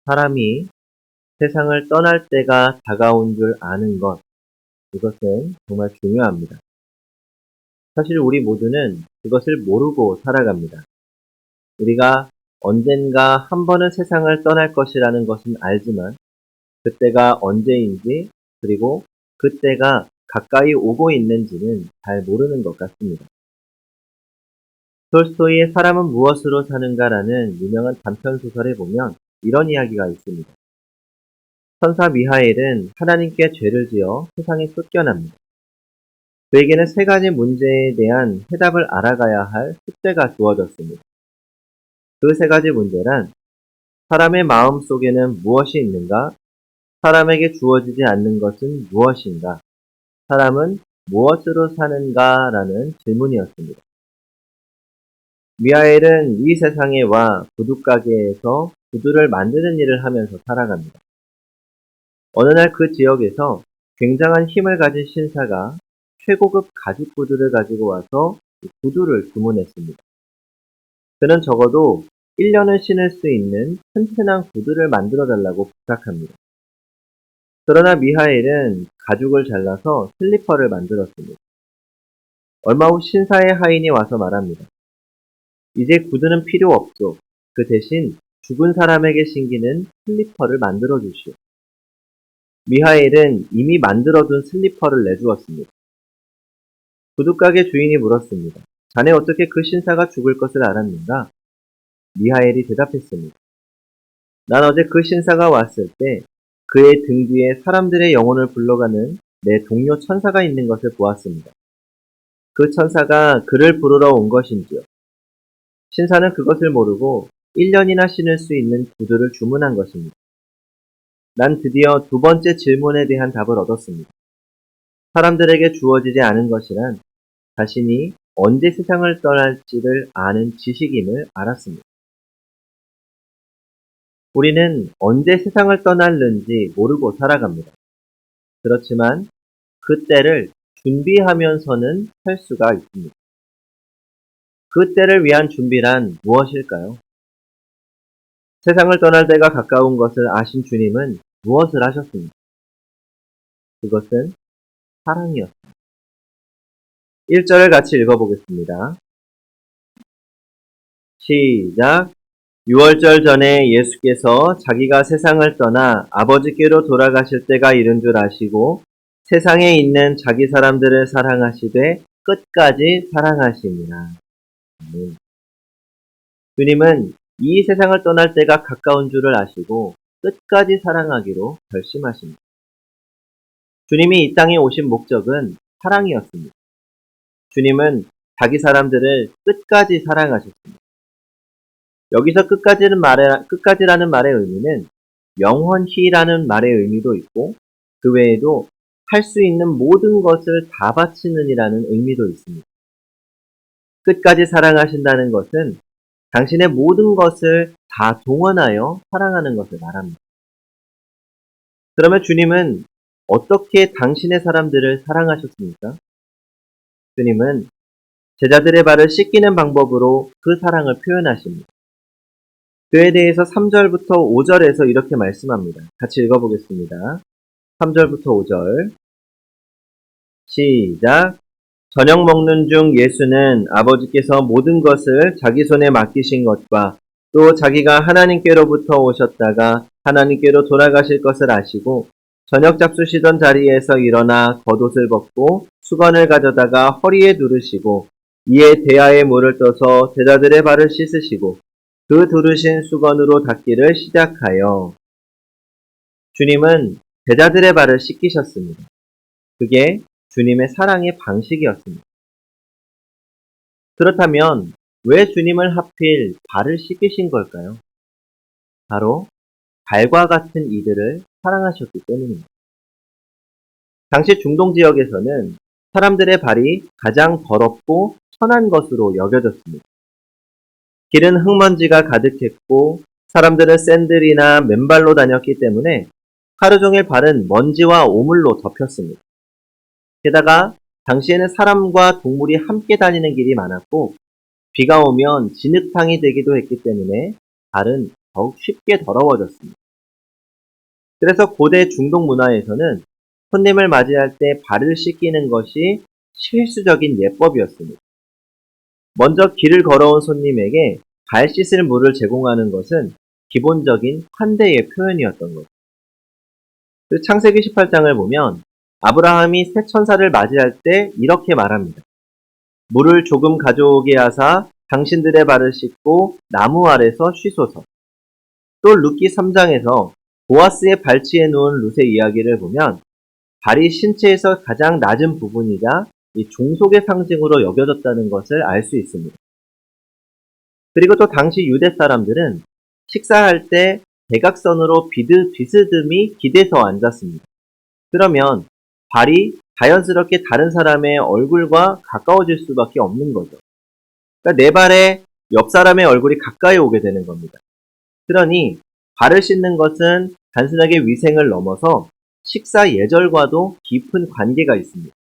사람이 세상을 떠날 때가 다가온 줄 아는 것, 이것은 정말 중요합니다. 사실 우리 모두는 그것을 모르고 살아갑니다. 우리가 언젠가 한 번은 세상을 떠날 것이라는 것은 알지만 그때가 언제인지 그리고 그때가 가까이 오고 있는지는 잘 모르는 것 같습니다. 톨스토이의 사람은 무엇으로 사는가라는 유명한 단편소설에 보면 이런 이야기가 있습니다. 천사 미하엘은 하나님께 죄를 지어 세상에 쫓겨납니다. 그에게는 세 가지 문제에 대한 해답을 알아가야 할 숙제가 주어졌습니다. 그 세 가지 문제란 사람의 마음 속에는 무엇이 있는가? 사람에게 주어지지 않는 것은 무엇인가? 사람은 무엇으로 사는가? 라는 질문이었습니다. 미하엘은 이 세상에 와 구두가게에서 구두를 만드는 일을 하면서 살아갑니다. 어느 날 그 지역에서 굉장한 힘을 가진 신사가 최고급 가죽 구두를 가지고 와서 구두를 주문했습니다. 그는 적어도 1년을 신을 수 있는 튼튼한 구두를 만들어 달라고 부탁합니다. 그러나 미하엘은 가죽을 잘라서 슬리퍼를 만들었습니다. 얼마 후 신사의 하인이 와서 말합니다. 이제 구두는 필요 없소. 그 대신 죽은 사람에게 신기는 슬리퍼를 만들어 주시오. 미하엘은 이미 만들어둔 슬리퍼를 내주었습니다. 구두가게 주인이 물었습니다. 자네 어떻게 그 신사가 죽을 것을 알았는가? 미하엘이 대답했습니다. 난 어제 그 신사가 왔을 때 그의 등 뒤에 사람들의 영혼을 불러가는 내 동료 천사가 있는 것을 보았습니다. 그 천사가 그를 부르러 온 것인지요. 신사는 그것을 모르고 1년이나 신을 수 있는 구두를 주문한 것입니다. 난 드디어 두 번째 질문에 대한 답을 얻었습니다. 사람들에게 주어지지 않은 것이란 자신이 언제 세상을 떠날지를 아는 지식임을 알았습니다. 우리는 언제 세상을 떠날는지 모르고 살아갑니다. 그렇지만 그 때를 준비하면서는 살 수가 있습니다. 그 때를 위한 준비란 무엇일까요? 세상을 떠날 때가 가까운 것을 아신 주님은 무엇을 하셨습니까? 그것은 사랑이었습니다. 1절을 같이 읽어보겠습니다. 시작! 6월절 전에 예수께서 자기가 세상을 떠나 아버지께로 돌아가실 때가 이른 줄 아시고 세상에 있는 자기 사람들을 사랑하시되 끝까지 사랑하시니라. 주님은 이 세상을 떠날 때가 가까운 줄을 아시고 끝까지 사랑하기로 결심하십니다. 주님이 이 땅에 오신 목적은 사랑이었습니다. 주님은 자기 사람들을 끝까지 사랑하셨습니다. 여기서 끝까지라는 말의 의미는 영원히라는 말의 의미도 있고 그 외에도 할 수 있는 모든 것을 다 바치는이라는 의미도 있습니다. 끝까지 사랑하신다는 것은 당신의 모든 것을 다 동원하여 사랑하는 것을 말합니다. 그러면 주님은 어떻게 당신의 사람들을 사랑하셨습니까? 주님은 제자들의 발을 씻기는 방법으로 그 사랑을 표현하십니다. 그에 대해서 3절부터 5절에서 이렇게 말씀합니다. 같이 읽어보겠습니다. 3절부터 5절 시작! 저녁 먹는 중 예수는 아버지께서 모든 것을 자기 손에 맡기신 것과 또 자기가 하나님께로부터 오셨다가 하나님께로 돌아가실 것을 아시고 저녁 잡수시던 자리에서 일어나 겉옷을 벗고 수건을 가져다가 허리에 두르시고 이에 대야에 물을 떠서 제자들의 발을 씻으시고 그 두르신 수건으로 닦기를 시작하여 주님은 제자들의 발을 씻기셨습니다. 그게 주님의 사랑의 방식이었습니다. 그렇다면 왜 주님을 하필 발을 씻기신 걸까요? 바로 발과 같은 이들을 사랑하셨기 때문입니다. 당시 중동 지역에서는 사람들의 발이 가장 더럽고 천한 것으로 여겨졌습니다. 길은 흙먼지가 가득했고 사람들은 샌들이나 맨발로 다녔기 때문에 하루 종일 발은 먼지와 오물로 덮였습니다. 게다가 당시에는 사람과 동물이 함께 다니는 길이 많았고 비가 오면 진흙탕이 되기도 했기 때문에 발은 더욱 쉽게 더러워졌습니다. 그래서 고대 중동 문화에서는 손님을 맞이할 때 발을 씻기는 것이 필수적인 예법이었습니다. 먼저 길을 걸어온 손님에게 발 씻을 물을 제공하는 것은 기본적인 환대의 표현이었던 거죠. 창세기 18장을 보면 아브라함이 새 천사를 맞이할 때 이렇게 말합니다. 물을 조금 가져오게 하사 당신들의 발을 씻고 나무 아래서 쉬소서. 또 룻기 3장에서 보아스의 발치에 누운 룻의 이야기를 보면 발이 신체에서 가장 낮은 부분이자 이 종속의 상징으로 여겨졌다는 것을 알 수 있습니다. 그리고 또 당시 유대 사람들은 식사할 때 대각선으로 비스듬히 기대서 앉았습니다. 그러면 발이 자연스럽게 다른 사람의 얼굴과 가까워질 수밖에 없는 거죠. 그러니까 내 발에 옆 사람의 얼굴이 가까이 오게 되는 겁니다. 그러니 발을 씻는 것은 단순하게 위생을 넘어서 식사 예절과도 깊은 관계가 있습니다.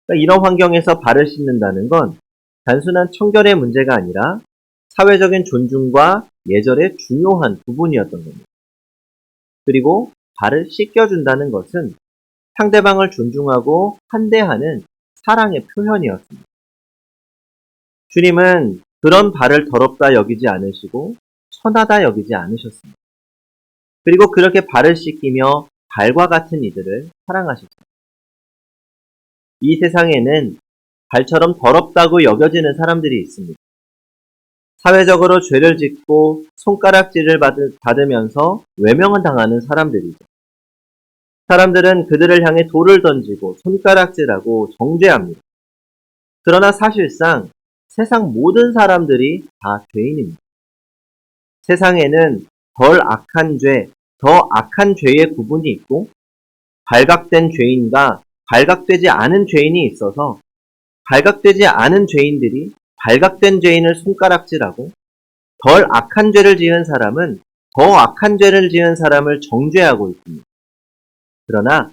그러니까 이런 환경에서 발을 씻는다는 건 단순한 청결의 문제가 아니라 사회적인 존중과 예절의 중요한 부분이었던 겁니다. 그리고 발을 씻겨준다는 것은 상대방을 존중하고 환대하는 사랑의 표현이었습니다. 주님은 그런 발을 더럽다 여기지 않으시고 천하다 여기지 않으셨습니다. 그리고 그렇게 발을 씻기며 발과 같은 이들을 사랑하셨습니다. 이 세상에는 발처럼 더럽다고 여겨지는 사람들이 있습니다. 사회적으로 죄를 짓고 손가락질을 받으면서 외면을 당하는 사람들이죠. 사람들은 그들을 향해 돌을 던지고 손가락질하고 정죄합니다. 그러나 사실상 세상 모든 사람들이 다 죄인입니다. 세상에는 덜 악한 죄, 더 악한 죄의 구분이 있고 발각된 죄인과 발각되지 않은 죄인이 있어서 발각되지 않은 죄인들이 발각된 죄인을 손가락질하고 덜 악한 죄를 지은 사람은 더 악한 죄를 지은 사람을 정죄하고 있습니다. 그러나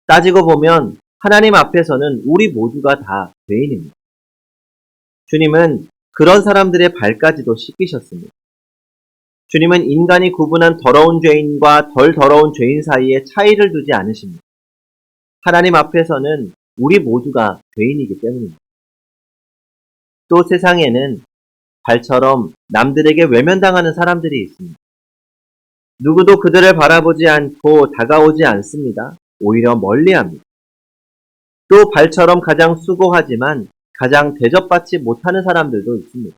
따지고 보면 하나님 앞에서는 우리 모두가 다 죄인입니다. 주님은 그런 사람들의 발까지도 씻기셨습니다. 주님은 인간이 구분한 더러운 죄인과 덜 더러운 죄인 사이에 차이를 두지 않으십니다. 하나님 앞에서는 우리 모두가 죄인이기 때문입니다. 또 세상에는 발처럼 남들에게 외면당하는 사람들이 있습니다. 누구도 그들을 바라보지 않고 다가오지 않습니다. 오히려 멀리합니다. 또 발처럼 가장 수고하지만 가장 대접받지 못하는 사람들도 있습니다.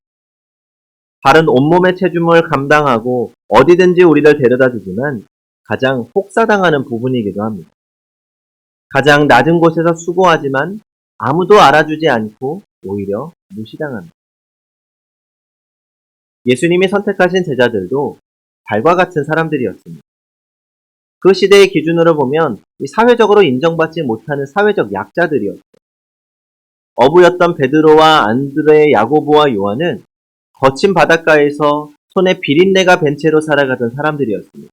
발은 온몸의 체중을 감당하고 어디든지 우리를 데려다 주지만 가장 혹사당하는 부분이기도 합니다. 가장 낮은 곳에서 수고하지만 아무도 알아주지 않고 오히려 무시당합니다. 예수님이 선택하신 제자들도 발과 같은 사람들이었습니다. 그 시대의 기준으로 보면 사회적으로 인정받지 못하는 사회적 약자들이었죠. 어부였던 베드로와 안드레, 야고보와 요한은 거친 바닷가에서 손에 비린내가 밴 채로 살아가던 사람들이었습니다.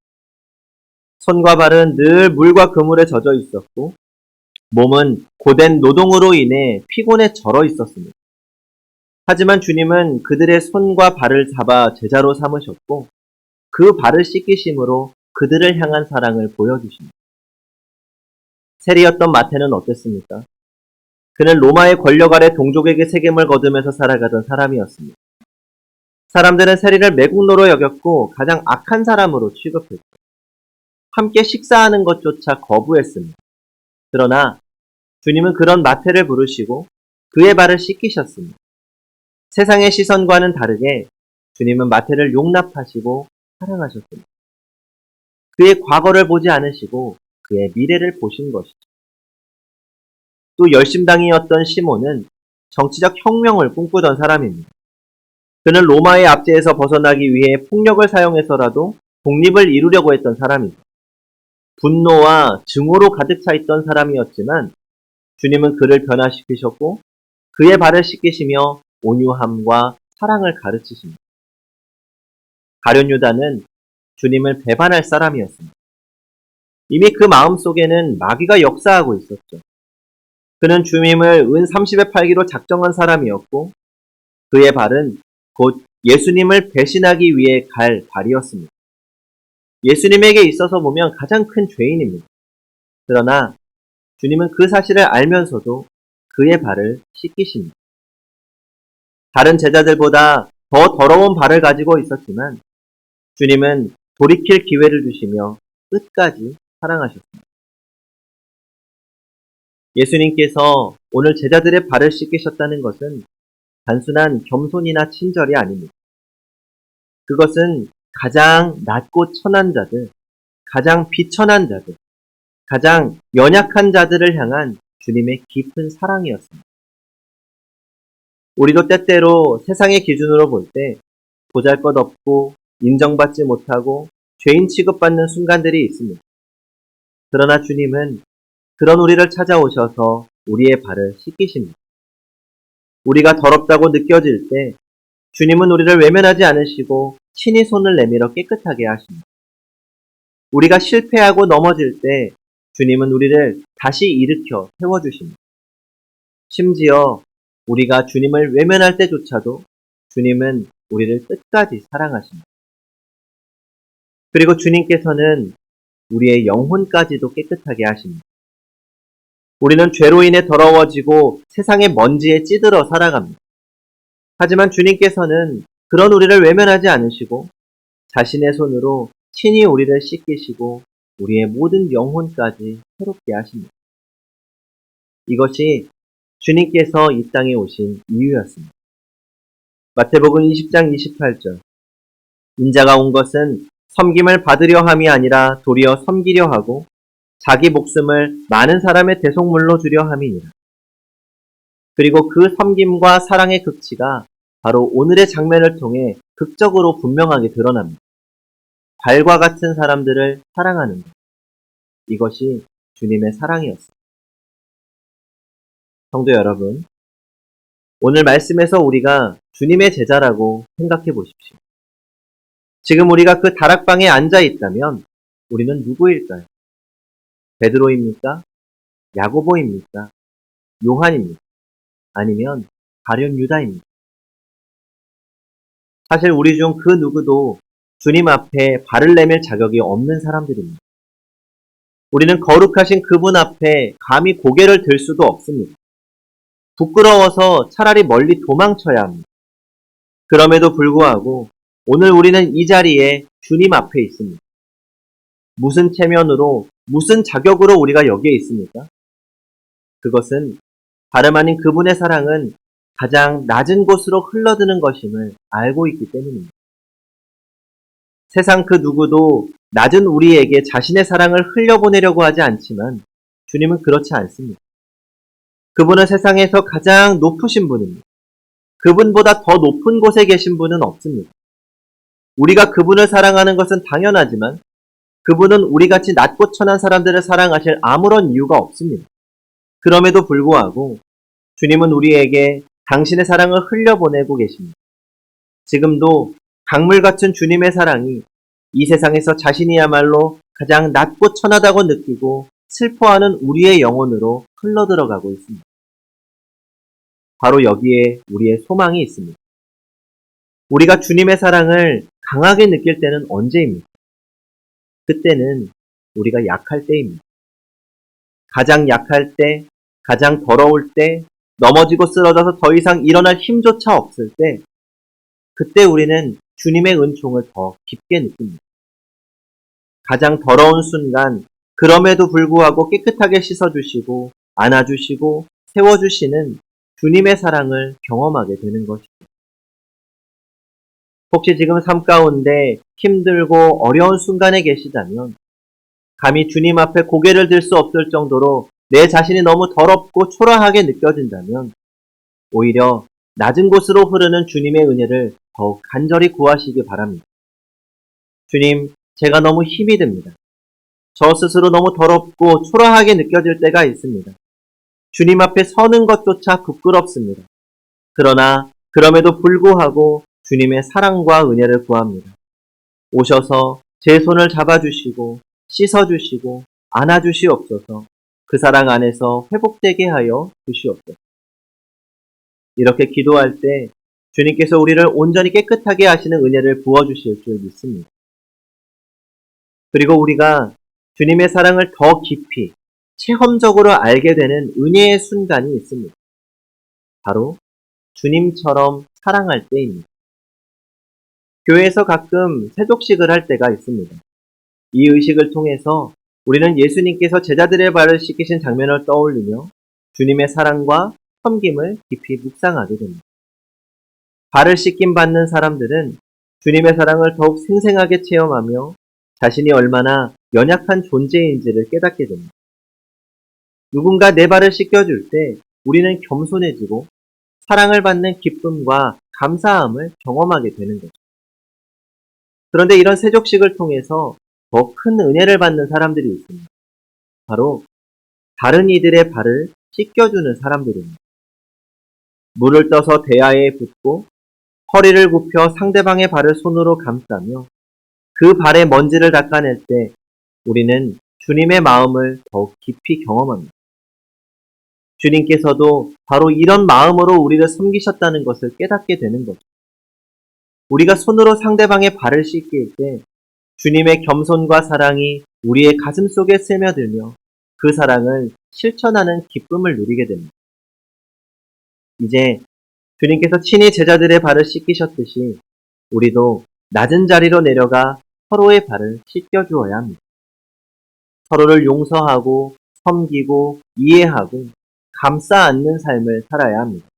손과 발은 늘 물과 그물에 젖어 있었고 몸은 고된 노동으로 인해 피곤에 절어 있었습니다. 하지만 주님은 그들의 손과 발을 잡아 제자로 삼으셨고 그 발을 씻기심으로 그들을 향한 사랑을 보여주십니다. 세리였던 마태는 어땠습니까? 그는 로마의 권력 아래 동족에게 세금을 거두면서 살아가던 사람이었습니다. 사람들은 세리를 매국노로 여겼고 가장 악한 사람으로 취급했고 함께 식사하는 것조차 거부했습니다. 그러나 주님은 그런 마태를 부르시고 그의 발을 씻기셨습니다. 세상의 시선과는 다르게 주님은 마태를 용납하시고 사랑하셨습니다. 그의 과거를 보지 않으시고 그의 미래를 보신 것이죠. 또 열심당이었던 시몬은 정치적 혁명을 꿈꾸던 사람입니다. 그는 로마의 압제에서 벗어나기 위해 폭력을 사용해서라도 독립을 이루려고 했던 사람이죠. 분노와 증오로 가득 차 있던 사람이었지만 주님은 그를 변화시키셨고 그의 발을 씻기시며 온유함과 사랑을 가르치십니다. 가룟 유다는 주님을 배반할 사람이었습니다. 이미 그 마음속에는 마귀가 역사하고 있었죠. 그는 주님을 은 30에 팔기로 작정한 사람이었고 그의 발은 곧 예수님을 배신하기 위해 갈 발이었습니다. 예수님에게 있어서 보면 가장 큰 죄인입니다. 그러나 주님은 그 사실을 알면서도 그의 발을 씻기십니다. 다른 제자들보다 더 더러운 발을 가지고 있었지만 주님은 돌이킬 기회를 주시며 끝까지 사랑하셨습니다. 예수님께서 오늘 제자들의 발을 씻기셨다는 것은 단순한 겸손이나 친절이 아닙니다. 그것은 가장 낮고 천한 자들, 가장 비천한 자들, 가장 연약한 자들을 향한 주님의 깊은 사랑이었습니다. 우리도 때때로 세상의 기준으로 볼 때 보잘것없고 인정받지 못하고 죄인 취급받는 순간들이 있습니다. 그러나 주님은 그런 우리를 찾아오셔서 우리의 발을 씻기십니다. 우리가 더럽다고 느껴질 때 주님은 우리를 외면하지 않으시고 친히 손을 내밀어 깨끗하게 하십니다. 우리가 실패하고 넘어질 때 주님은 우리를 다시 일으켜 세워주십니다. 심지어 우리가 주님을 외면할 때조차도 주님은 우리를 끝까지 사랑하십니다. 그리고 주님께서는 우리의 영혼까지도 깨끗하게 하십니다. 우리는 죄로 인해 더러워지고 세상의 먼지에 찌들어 살아갑니다. 하지만 주님께서는 그런 우리를 외면하지 않으시고 자신의 손으로 친히 우리를 씻기시고 우리의 모든 영혼까지 새롭게 하십니다. 이것이 주님께서 이 땅에 오신 이유였습니다. 마태복음 20장 28절 인자가 온 것은 섬김을 받으려 함이 아니라 도리어 섬기려 하고 자기 목숨을 많은 사람의 대속물로 주려 함이니라. 그리고 그 섬김과 사랑의 극치가 바로 오늘의 장면을 통해 극적으로 분명하게 드러납니다. 발과 같은 사람들을 사랑하는 것. 이것이 주님의 사랑이었습니다. 성도 여러분, 오늘 말씀에서 우리가 주님의 제자라고 생각해 보십시오. 지금 우리가 그 다락방에 앉아 있다면 우리는 누구일까요? 베드로입니까? 야고보입니까? 요한입니까? 아니면 가룟 유다입니까? 사실 우리 중 그 누구도 주님 앞에 발을 내밀 자격이 없는 사람들입니다. 우리는 거룩하신 그분 앞에 감히 고개를 들 수도 없습니다. 부끄러워서 차라리 멀리 도망쳐야 합니다. 그럼에도 불구하고 오늘 우리는 이 자리에 주님 앞에 있습니다. 무슨 체면으로, 무슨 자격으로 우리가 여기에 있습니까? 그것은 다름 아닌 그분의 사랑은 가장 낮은 곳으로 흘러드는 것임을 알고 있기 때문입니다. 세상 그 누구도 낮은 우리에게 자신의 사랑을 흘려보내려고 하지 않지만 주님은 그렇지 않습니다. 그분은 세상에서 가장 높으신 분입니다. 그분보다 더 높은 곳에 계신 분은 없습니다. 우리가 그분을 사랑하는 것은 당연하지만 그분은 우리같이 낮고 천한 사람들을 사랑하실 아무런 이유가 없습니다. 그럼에도 불구하고 주님은 우리에게 당신의 사랑을 흘려보내고 계십니다. 지금도 강물 같은 주님의 사랑이 이 세상에서 자신이야말로 가장 낮고 천하다고 느끼고 슬퍼하는 우리의 영혼으로 흘러들어가고 있습니다. 바로 여기에 우리의 소망이 있습니다. 우리가 주님의 사랑을 강하게 느낄 때는 언제입니까? 그때는 우리가 약할 때입니다. 가장 약할 때, 가장 더러울 때, 넘어지고 쓰러져서 더 이상 일어날 힘조차 없을 때, 그때 우리는 주님의 은총을 더 깊게 느낍니다. 가장 더러운 순간, 그럼에도 불구하고 깨끗하게 씻어주시고, 안아주시고, 세워주시는 주님의 사랑을 경험하게 되는 것이죠. 혹시 지금 삶 가운데 힘들고 어려운 순간에 계시다면, 감히 주님 앞에 고개를 들 수 없을 정도로 내 자신이 너무 더럽고 초라하게 느껴진다면, 오히려 낮은 곳으로 흐르는 주님의 은혜를 더욱 간절히 구하시기 바랍니다. 주님, 제가 너무 힘이 듭니다. 저 스스로 너무 더럽고 초라하게 느껴질 때가 있습니다. 주님 앞에 서는 것조차 부끄럽습니다. 그러나 그럼에도 불구하고 주님의 사랑과 은혜를 구합니다. 오셔서 제 손을 잡아주시고 씻어주시고 안아주시옵소서. 그 사랑 안에서 회복되게 하여 주시옵소서. 이렇게 기도할 때 주님께서 우리를 온전히 깨끗하게 하시는 은혜를 부어주실 줄 믿습니다. 그리고 우리가 주님의 사랑을 더 깊이 체험적으로 알게 되는 은혜의 순간이 있습니다. 바로 주님처럼 사랑할 때입니다. 교회에서 가끔 세족식을 할 때가 있습니다. 이 의식을 통해서 우리는 예수님께서 제자들의 발을 씻기신 장면을 떠올리며 주님의 사랑과 섬김을 깊이 묵상하게 됩니다. 발을 씻김 받는 사람들은 주님의 사랑을 더욱 생생하게 체험하며 자신이 얼마나 연약한 존재인지를 깨닫게 됩니다. 누군가 내 발을 씻겨줄 때 우리는 겸손해지고 사랑을 받는 기쁨과 감사함을 경험하게 되는 거죠. 그런데 이런 세족식을 통해서 더 큰 은혜를 받는 사람들이 있습니다. 바로 다른 이들의 발을 씻겨주는 사람들입니다. 물을 떠서 대야에 붓고 허리를 굽혀 상대방의 발을 손으로 감싸며 그 발의 먼지를 닦아낼 때 우리는 주님의 마음을 더욱 깊이 경험합니다. 주님께서도 바로 이런 마음으로 우리를 섬기셨다는 것을 깨닫게 되는 거죠. 우리가 손으로 상대방의 발을 씻길 때 주님의 겸손과 사랑이 우리의 가슴 속에 스며들며 그 사랑을 실천하는 기쁨을 누리게 됩니다. 이제 주님께서 친히 제자들의 발을 씻기셨듯이 우리도 낮은 자리로 내려가 서로의 발을 씻겨주어야 합니다. 서로를 용서하고 섬기고 이해하고 감싸 안는 삶을 살아야 합니다.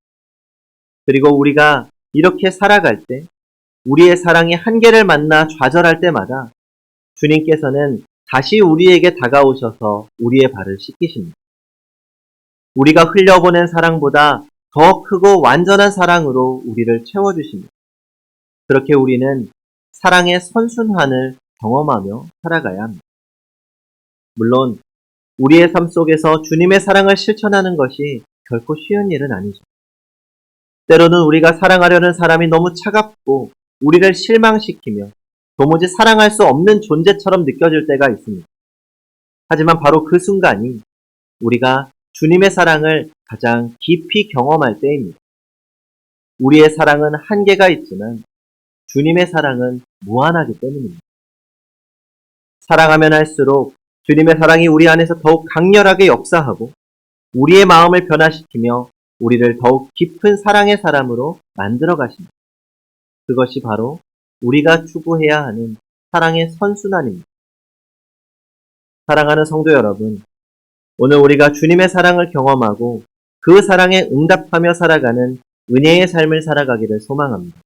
그리고 우리가 이렇게 살아갈 때 우리의 사랑이 한계를 만나 좌절할 때마다 주님께서는 다시 우리에게 다가오셔서 우리의 발을 씻기십니다. 우리가 흘려보낸 사랑보다 더 크고 완전한 사랑으로 우리를 채워주십니다. 그렇게 우리는 사랑의 선순환을 경험하며 살아가야 합니다. 물론 우리의 삶 속에서 주님의 사랑을 실천하는 것이 결코 쉬운 일은 아니죠. 때로는 우리가 사랑하려는 사람이 너무 차갑고 우리를 실망시키며 도무지 사랑할 수 없는 존재처럼 느껴질 때가 있습니다. 하지만 바로 그 순간이 우리가 주님의 사랑을 가장 깊이 경험할 때입니다. 우리의 사랑은 한계가 있지만 주님의 사랑은 무한하기 때문입니다. 사랑하면 할수록 주님의 사랑이 우리 안에서 더욱 강렬하게 역사하고 우리의 마음을 변화시키며 우리를 더욱 깊은 사랑의 사람으로 만들어 가십니다. 그것이 바로 우리가 추구해야 하는 사랑의 선순환입니다. 사랑하는 성도 여러분, 오늘 우리가 주님의 사랑을 경험하고 그 사랑에 응답하며 살아가는 은혜의 삶을 살아가기를 소망합니다.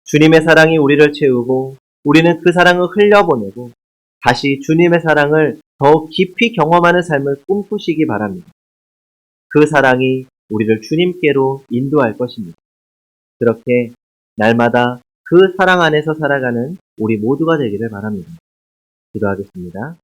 주님의 사랑이 우리를 채우고 우리는 그 사랑을 흘려보내고 다시 주님의 사랑을 더욱 깊이 경험하는 삶을 꿈꾸시기 바랍니다. 그 사랑이 우리를 주님께로 인도할 것입니다. 그렇게 날마다 그 사랑 안에서 살아가는 우리 모두가 되기를 바랍니다. 기도하겠습니다.